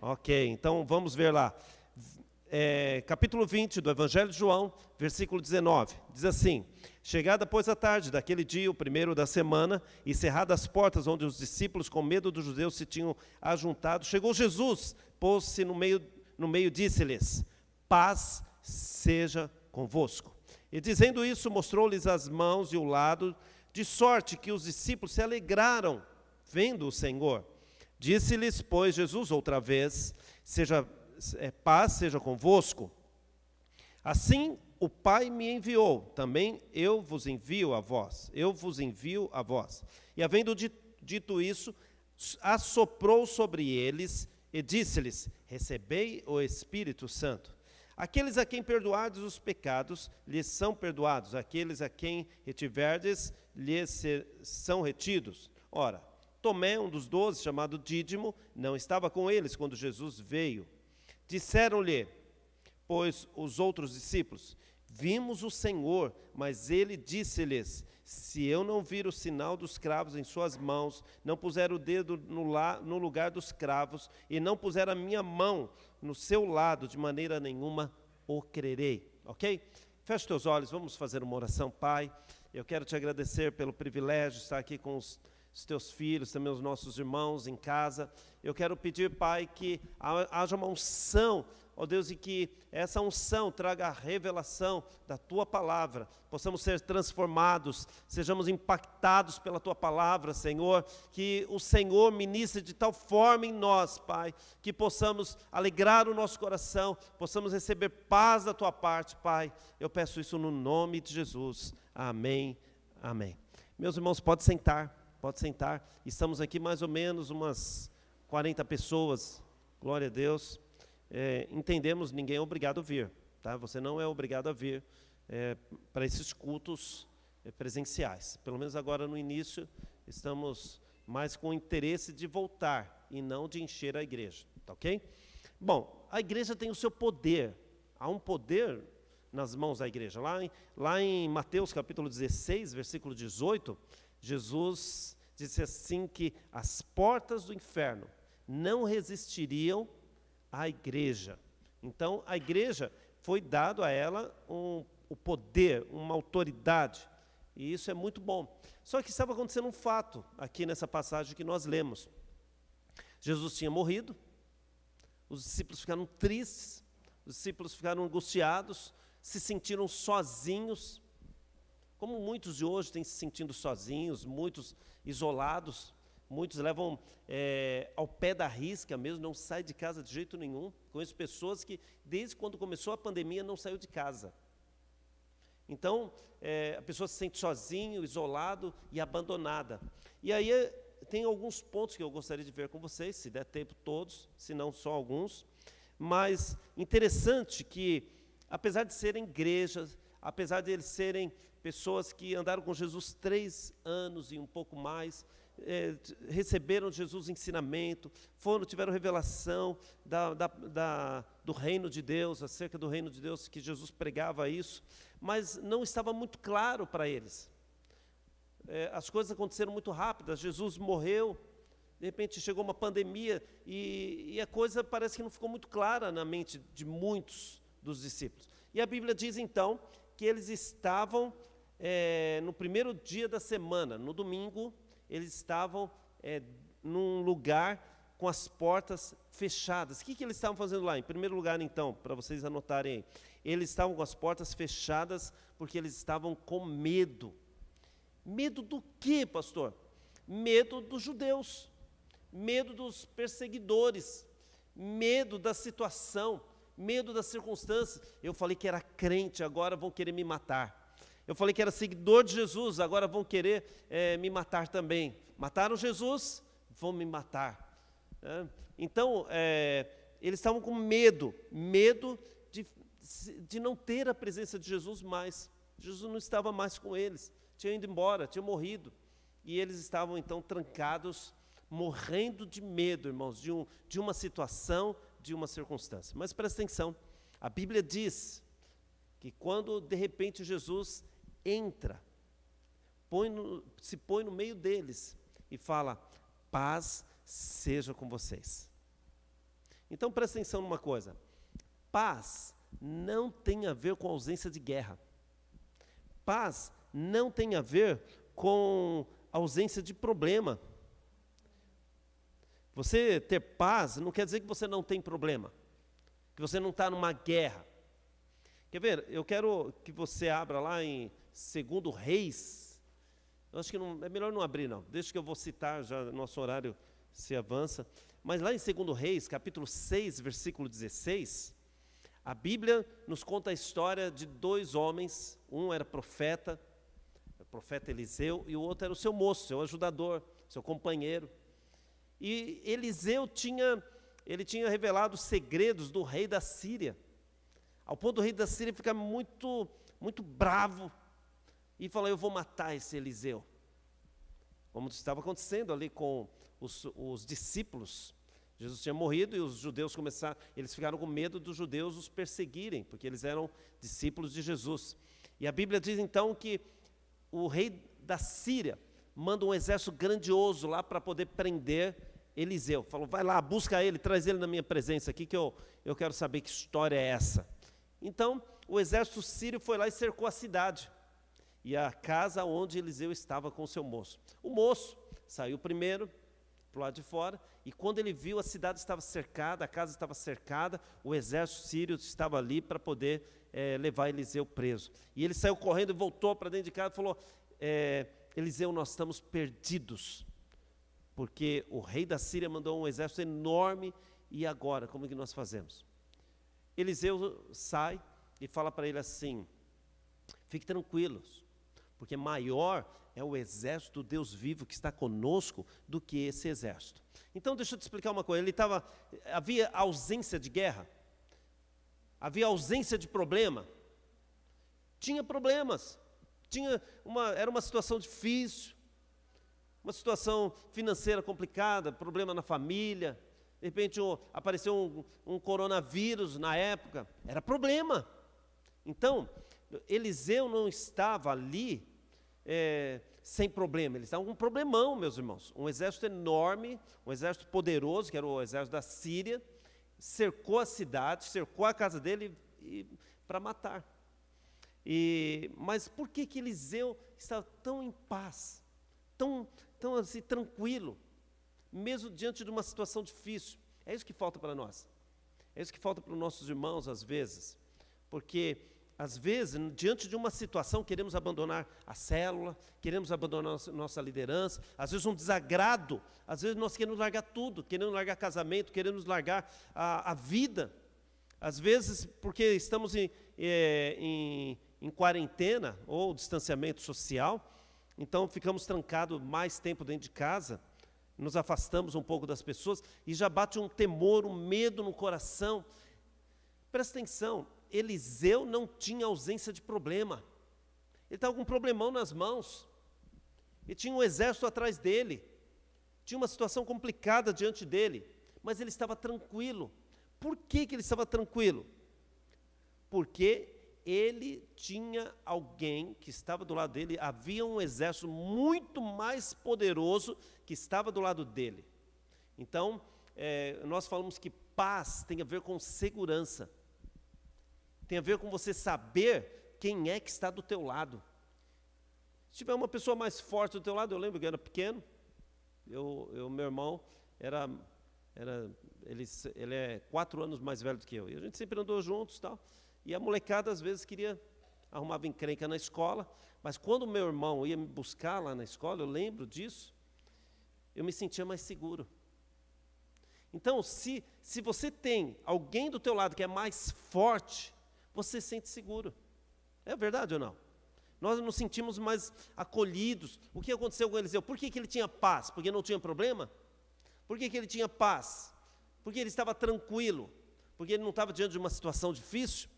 Ok, então vamos ver lá. Capítulo 20 do Evangelho de João, versículo 19. Diz assim: chegada, pois, a tarde daquele dia, o primeiro da semana, e cerradas as portas onde os discípulos, com medo dos judeus, se tinham ajuntado, chegou Jesus, pôs-se no meio, disse-lhes: paz seja convosco. E dizendo isso, mostrou-lhes as mãos e o lado, de sorte que os discípulos se alegraram, vendo o Senhor. Disse-lhes, pois, Jesus outra vez: paz seja convosco. Assim o Pai me enviou, também eu vos envio a vós. E havendo dito isso, assoprou sobre eles e disse-lhes: recebei o Espírito Santo. Aqueles a quem perdoardes os pecados, lhes são perdoados. Aqueles a quem retiverdes, lhes são retidos. Ora, Tomé, um dos 12, chamado Dídimo, não estava com eles quando Jesus veio. Disseram-lhe, pois, os outros discípulos: vimos o Senhor. Mas ele disse-lhes: se eu não vir o sinal dos cravos em suas mãos, não puser o dedo no lugar dos cravos, e não puser a minha mão no seu lado, de maneira nenhuma o crerei. Ok? Feche teus olhos, vamos fazer uma oração. Pai, eu quero te agradecer pelo privilégio de estar aqui com os teus filhos, também os nossos irmãos em casa. Eu quero pedir, Pai, que haja uma unção, ó Deus, e que essa unção traga a revelação da Tua Palavra, possamos ser transformados, sejamos impactados pela Tua Palavra, Senhor, que o Senhor ministre de tal forma em nós, Pai, que possamos alegrar o nosso coração, possamos receber paz da Tua parte, Pai. Eu peço isso no nome de Jesus. Amém, amém. Meus irmãos, pode sentar. Estamos aqui mais ou menos umas 40 pessoas, glória a Deus. Entendemos, ninguém é obrigado a vir, tá? Você não é obrigado a vir para esses cultos presenciais. Pelo menos agora no início, estamos mais com o interesse de voltar e não de encher a igreja, tá ok? Bom, a igreja tem o seu poder, há um poder nas mãos da igreja. Lá em Mateus capítulo 16, versículo 18, Jesus disse assim que as portas do inferno não resistiriam à igreja. Então, a igreja foi dado a ela o poder, uma autoridade, e isso é muito bom. Só que estava acontecendo um fato aqui nessa passagem que nós lemos. Jesus tinha morrido, os discípulos ficaram tristes, os discípulos ficaram angustiados, se sentiram sozinhos, como muitos de hoje têm se sentindo sozinhos, muitos isolados, muitos levam ao pé da risca mesmo, não saem de casa de jeito nenhum. Conheço pessoas que, desde quando começou a pandemia, não saiu de casa. Então, a pessoa se sente sozinho, isolado e abandonada. E aí tem alguns pontos que eu gostaria de ver com vocês, se der tempo todos, se não só alguns. Mas interessante que, apesar de serem igrejas, apesar de eles serem pessoas que andaram com Jesus 3 anos e um pouco mais, receberam de Jesus ensinamento, tiveram revelação do reino de Deus, acerca do reino de Deus, que Jesus pregava isso, mas não estava muito claro para eles. As coisas aconteceram muito rápidas, Jesus morreu, de repente chegou uma pandemia e a coisa parece que não ficou muito clara na mente de muitos dos discípulos. E a Bíblia diz então que eles estavam no primeiro dia da semana, no domingo, eles estavam num lugar com as portas fechadas. O que eles estavam fazendo lá? Em primeiro lugar, então, para vocês anotarem aí, eles estavam com as portas fechadas porque eles estavam com medo. Medo do quê, pastor? Medo dos judeus, medo dos perseguidores, medo da situação, medo das circunstâncias. Eu falei que era crente, agora vão querer me matar. Eu falei que era seguidor de Jesus, agora vão querer me matar também. Mataram Jesus, vão me matar. Então, eles estavam com medo de não ter a presença de Jesus mais. Jesus não estava mais com eles, tinha ido embora, tinha morrido. E eles estavam então trancados, morrendo de medo, irmãos, de uma situação, de uma circunstância. Mas presta atenção, a Bíblia diz que quando de repente Jesus entra, se põe no meio deles e fala: paz seja com vocês. Então presta atenção numa coisa, paz não tem a ver com ausência de guerra, paz não tem a ver com ausência de problema. Você ter paz não quer dizer que você não tem problema, que você não está numa guerra. Quer ver? Eu quero que você abra lá em 2 Reis. Eu acho que não, é melhor não abrir não, deixa que eu vou citar, já nosso horário se avança. Mas lá em 2 Reis, capítulo 6, versículo 16, a Bíblia nos conta a história de 2 homens, um era profeta, o profeta Eliseu, e o outro era o seu moço, seu ajudador, seu companheiro. E Eliseu tinha revelado os segredos do rei da Síria, ao ponto do rei da Síria ficar muito, muito bravo, e falou, eu vou matar esse Eliseu. Como estava acontecendo ali com os discípulos. Jesus tinha morrido e os judeus eles ficaram com medo dos judeus os perseguirem, porque eles eram discípulos de Jesus. E a Bíblia diz então que o rei da Síria manda um exército grandioso lá para poder prender Eliseu. Falou, vai lá, busca ele, traz ele na minha presença aqui, que eu quero saber que história é essa. Então, o exército sírio foi lá e cercou a cidade, e a casa onde Eliseu estava com o seu moço. O moço saiu primeiro, para o lado de fora, e quando ele viu a cidade estava cercada, a casa estava cercada, o exército sírio estava ali para poder levar Eliseu preso. E ele saiu correndo e voltou para dentro de casa e falou, Eliseu, nós estamos perdidos, porque o rei da Síria mandou um exército enorme, e agora, como é que nós fazemos? Eliseu sai e fala para ele assim, fique tranquilos, porque maior é o exército do Deus vivo que está conosco do que esse exército. Então deixa eu te explicar uma coisa, havia ausência de guerra, havia ausência de problema, tinha problemas, era uma situação difícil, uma situação financeira complicada, problema na família, de repente apareceu um coronavírus na época, era problema. Então, Eliseu não estava ali sem problema, ele estava com um problemão, meus irmãos. Um exército enorme, um exército poderoso, que era o exército da Síria, cercou a cidade, cercou a casa dele para matar. Mas por que Eliseu estava tão em paz, tão assim, tranquilo, mesmo diante de uma situação difícil? É isso que falta para nós, é isso que falta para os nossos irmãos às vezes, porque às vezes, diante de uma situação, queremos abandonar a célula, queremos abandonar nossa liderança, às vezes um desagrado, às vezes nós queremos largar tudo, queremos largar casamento, queremos largar a vida, às vezes porque estamos em quarentena ou distanciamento social, então ficamos trancados mais tempo dentro de casa, nos afastamos um pouco das pessoas e já bate um temor, um medo no coração. Presta atenção, Eliseu não tinha ausência de problema, ele estava com um problemão nas mãos, ele tinha um exército atrás dele, tinha uma situação complicada diante dele, mas ele estava tranquilo. Por que ele estava tranquilo? Porque ele tinha alguém que estava do lado dele, havia um exército muito mais poderoso que estava do lado dele. Então, nós falamos que paz tem a ver com segurança, tem a ver com você saber quem é que está do teu lado. Se tiver uma pessoa mais forte do teu lado, eu lembro que eu era pequeno, meu irmão ele é 4 anos mais velho do que eu, e a gente sempre andou juntos e tal, e a molecada às vezes arrumava encrenca na escola, mas quando o meu irmão ia me buscar lá na escola, eu lembro disso, eu me sentia mais seguro. Então, se você tem alguém do teu lado que é mais forte, você se sente seguro. É verdade ou não? Nós nos sentimos mais acolhidos. O que aconteceu com Eliseu? Por que ele tinha paz? Porque não tinha problema? Por que ele tinha paz? Porque ele estava tranquilo? Porque ele não estava diante de uma situação difícil?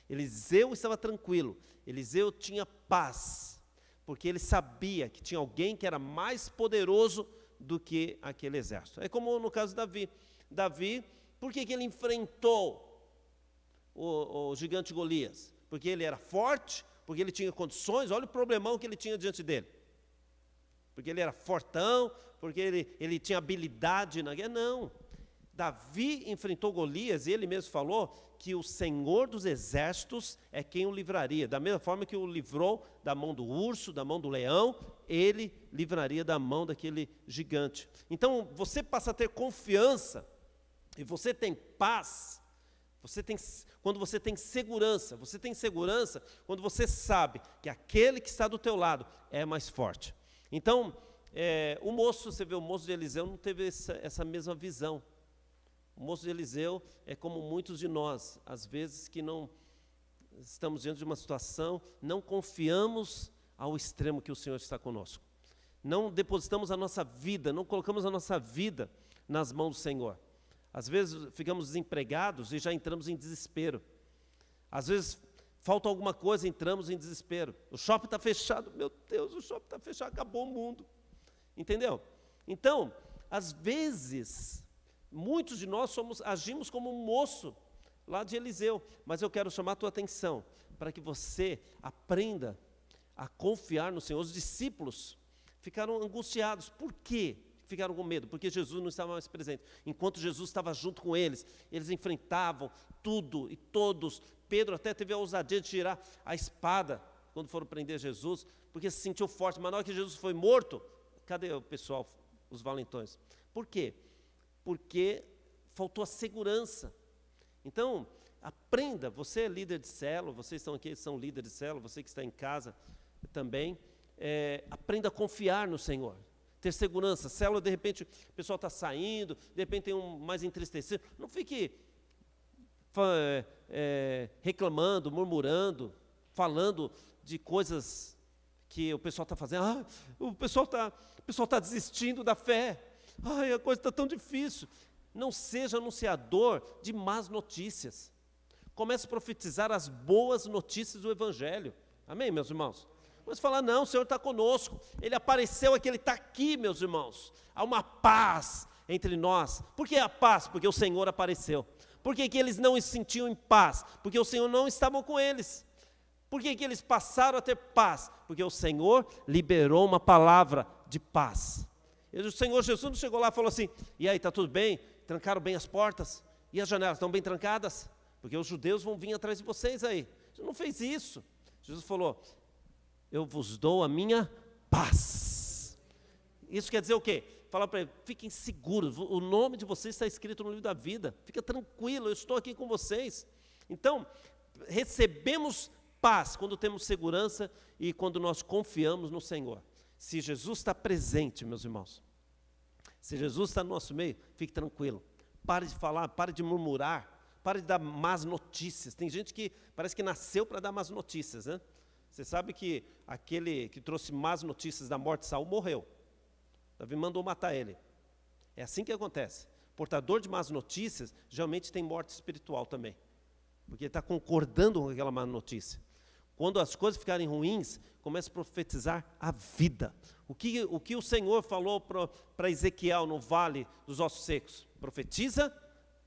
Eliseu estava tranquilo, Eliseu tinha paz, porque ele sabia que tinha alguém que era mais poderoso do que aquele exército. É como no caso de Davi. Davi, por que ele enfrentou o gigante Golias? Porque ele era forte, porque ele tinha condições, olha o problemão que ele tinha diante dele. Porque ele era fortão, porque ele tinha habilidade na guerra. Não, Davi enfrentou Golias e ele mesmo falou que o Senhor dos exércitos é quem o livraria. Da mesma forma que o livrou da mão do urso, da mão do leão, ele livraria da mão daquele gigante. Então, você passa a ter confiança e você tem paz. Quando você tem segurança quando você sabe que aquele que está do teu lado é mais forte. Então, o moço de Eliseu não teve essa mesma visão. O moço de Eliseu é como muitos de nós, às vezes que não estamos diante de uma situação, não confiamos ao extremo que o Senhor está conosco. Não depositamos a nossa vida, não colocamos a nossa vida nas mãos do Senhor. Às vezes ficamos desempregados e já entramos em desespero. Às vezes falta alguma coisa, entramos em desespero. O shopping está fechado, meu Deus, o shopping está fechado, acabou o mundo. Entendeu? Então, às vezes, muitos de nós agimos como um moço lá de Eliseu. Mas eu quero chamar a tua atenção para que você aprenda a confiar no Senhor. Os discípulos ficaram angustiados. Por quê? Ficaram com medo, porque Jesus não estava mais presente. Enquanto Jesus estava junto com eles, eles enfrentavam tudo e todos. Pedro até teve a ousadia de tirar a espada quando foram prender Jesus, porque se sentiu forte. Mas na hora que Jesus foi morto, cadê o pessoal, os valentões? Por quê? Porque faltou a segurança. Então, aprenda, você é líder de célula, vocês estão aqui, são líderes de célula, você que está em casa também, aprenda a confiar no Senhor. Ter segurança. Célula, de repente, o pessoal está saindo, de repente tem um mais entristecido. Não fique reclamando, murmurando, falando de coisas que o pessoal está fazendo. O pessoal está desistindo da fé. A coisa está tão difícil. Não seja anunciador de más notícias. Comece a profetizar as boas notícias do Evangelho. Amém, meus irmãos? Mas falar, não, o Senhor está conosco, Ele apareceu aqui, Ele está aqui, meus irmãos. Há uma paz entre nós. Por que a paz? Porque o Senhor apareceu. Por que eles não se sentiam em paz? Porque o Senhor não estava com eles. Por que eles passaram a ter paz? Porque o Senhor liberou uma palavra de paz. E o Senhor Jesus não chegou lá e falou assim, e aí, está tudo bem? Trancaram bem as portas? E as janelas estão bem trancadas? Porque os judeus vão vir atrás de vocês aí. Jesus não fez isso. Jesus falou, eu vos dou a minha paz. Isso quer dizer o quê? Fala para ele, fiquem seguros, o nome de vocês está escrito no livro da vida. Fica tranquilo, eu estou aqui com vocês. Então, recebemos paz quando temos segurança e quando nós confiamos no Senhor. Se Jesus está presente, meus irmãos, se Jesus está no nosso meio, fique tranquilo. Pare de falar, pare de murmurar, pare de dar más notícias. Tem gente que parece que nasceu para dar más notícias, né? Você sabe que aquele que trouxe más notícias da morte de Saul morreu. Davi mandou matar ele. É assim que acontece. Portador de más notícias, geralmente tem morte espiritual também. Porque ele está concordando com aquela má notícia. Quando as coisas ficarem ruins, comece a profetizar a vida. O que o Senhor falou para Ezequiel no vale dos ossos secos? Profetiza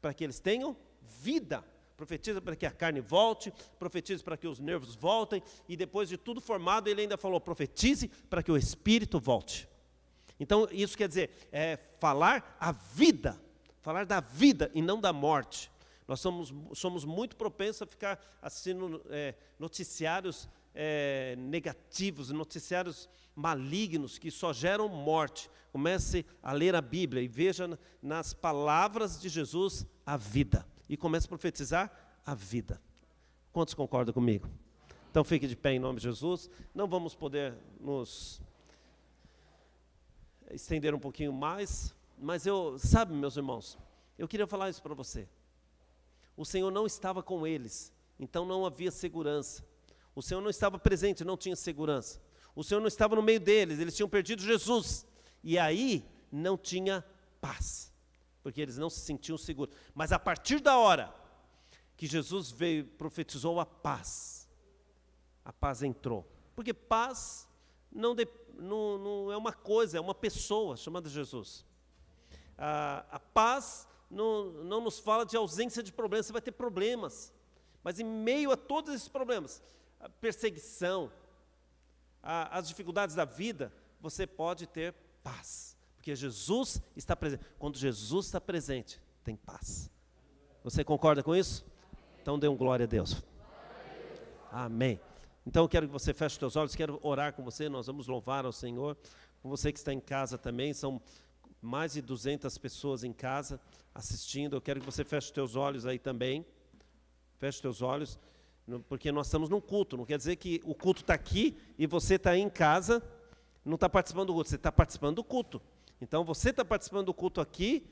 para que eles tenham vida. Profetiza para que a carne volte, profetiza para que os nervos voltem, e depois de tudo formado, ele ainda falou, profetize para que o espírito volte. Então, isso quer dizer, falar a vida, falar da vida e não da morte. Nós somos muito propensos a ficar assistindo noticiários negativos, noticiários malignos que só geram morte. Comece a ler a Bíblia e veja nas palavras de Jesus a vida. E comece a profetizar a vida. Quantos concordam comigo? Então fique de pé em nome de Jesus. Não vamos poder nos estender um pouquinho mais, mas sabe, meus irmãos, eu queria falar isso para você. O Senhor não estava com eles, então não havia segurança. O Senhor não estava presente, não tinha segurança. O Senhor não estava no meio deles, eles tinham perdido Jesus. E aí não tinha paz, porque eles não se sentiam seguros. Mas a partir da hora que Jesus veio e profetizou a paz entrou. Porque paz não é uma coisa, é uma pessoa chamada Jesus. A paz não nos fala de ausência de problemas, você vai ter problemas. Mas em meio a todos esses problemas, a perseguição, as dificuldades da vida, você pode ter paz. Porque Jesus está presente. Quando Jesus está presente, tem paz. Você concorda com isso? Então dê um glória a Deus. Amém. Então eu quero que você feche os seus olhos, quero orar com você, nós vamos louvar ao Senhor. Com você que está em casa também, são mais de 200 pessoas em casa assistindo. Eu quero que você feche os teus olhos aí também. Feche os teus olhos, porque nós estamos num culto. Não quer dizer que o culto está aqui e você está aí em casa, não está participando do culto. Você está participando do culto. Então você está participando do culto aqui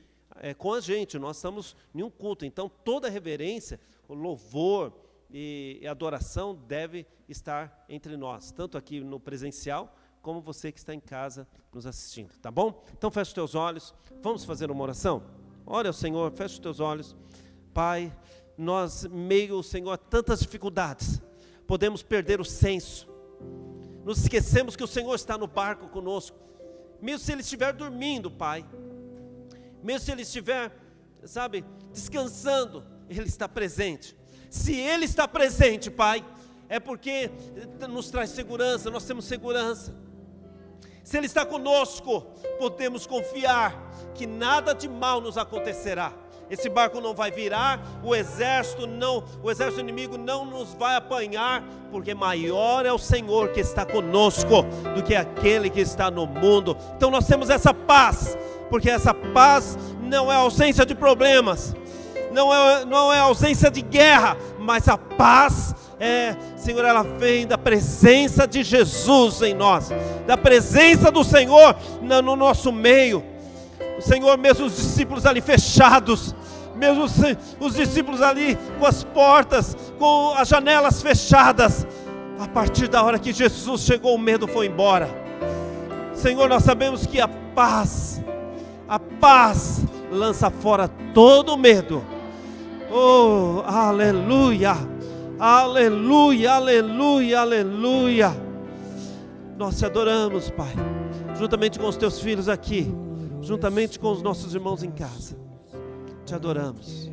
com a gente. Nós estamos em um culto. Então toda reverência, o louvor e adoração deve estar entre nós, tanto aqui no presencial, como você que está em casa nos assistindo, tá bom? Então feche os teus olhos, vamos fazer uma oração? Ore ao Senhor, feche os teus olhos. Pai, nós, meio, Senhor, a tantas dificuldades, podemos perder o senso, nos esquecemos que o Senhor está no barco conosco, mesmo se Ele estiver dormindo, Pai, mesmo se Ele estiver, sabe, descansando, Ele está presente. Se Ele está presente, Pai, é porque nos traz segurança, nós temos segurança. Se Ele está conosco, podemos confiar que nada de mal nos acontecerá. Esse barco não vai virar, o exército inimigo não nos vai apanhar, porque maior é o Senhor que está conosco do que aquele que está no mundo. Então nós temos essa paz, porque essa paz não é ausência de problemas, não é ausência de guerra, mas a paz Senhor, ela vem da presença de Jesus em nós, da presença do Senhor no nosso meio. O Senhor, mesmo os discípulos ali fechados, mesmo os discípulos ali com as portas, com as janelas fechadas, a partir da hora que Jesus chegou, o medo foi embora. Senhor, nós sabemos que a paz lança fora todo o medo. Oh, aleluia, aleluia, aleluia, aleluia. Nós te adoramos, Pai, juntamente com os teus filhos aqui, juntamente com os nossos irmãos em casa. Te adoramos.